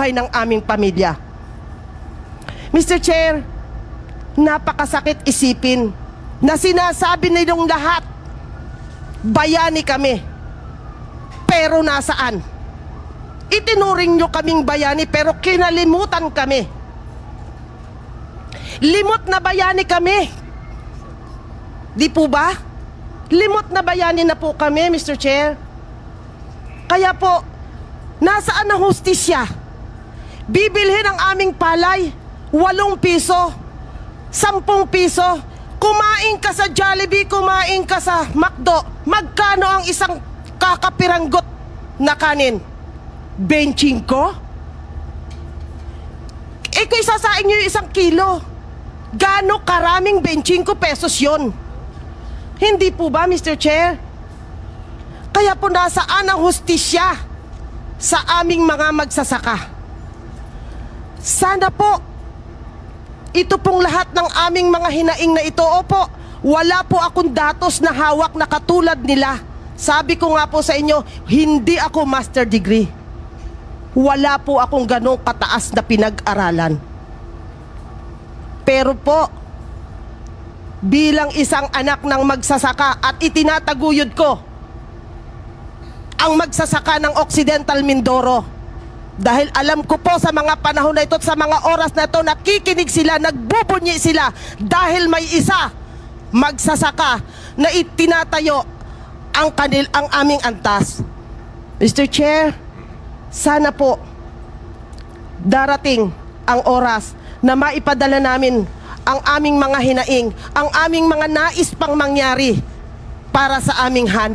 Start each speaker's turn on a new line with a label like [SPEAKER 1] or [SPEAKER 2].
[SPEAKER 1] buhay ng aming pamilya. Mr. Chair, napakasakit isipin na sinasabi ninyong lahat, bayani kami. Pero nasaan? Itinuring nyo kaming bayani pero kinalimutan kami. Limot na bayani kami. Di po ba? Limot na bayani na po kami, Mr. Chair. Kaya po, nasaan ang hustisya? Bibilhin ang aming palay, 8 piso, 10 piso. Kumain ka sa Jollibee, kumain ka sa McDo, magkano ang isang kakapiranggot na kanin? 25? Eh kung isasaing nyo yung 1 kilo, gaano karaming 25 pesos yon? Hindi po ba, Mr. Chair? Kaya po nasaan ang hustisya sa aming mga magsasaka? Sana po, ito pong lahat ng aming mga hinaing na ito, opo, wala po akong datos na hawak na katulad nila. Sabi ko nga po sa inyo, hindi ako master degree. Wala po akong ganong kataas na pinag-aralan. Pero po, bilang isang anak ng magsasaka at itinataguyod ko ang magsasaka ng Occidental Mindoro, dahil alam ko po sa mga panahon na ito at sa mga oras na ito, nakikinig sila, nagbubunyi sila dahil may isa magsasaka na itinatayo ang aming antas. Mr. Chair, sana po darating ang oras na maipadala namin ang aming mga hinaing, ang aming mga nais pang mangyari para sa aming hanap.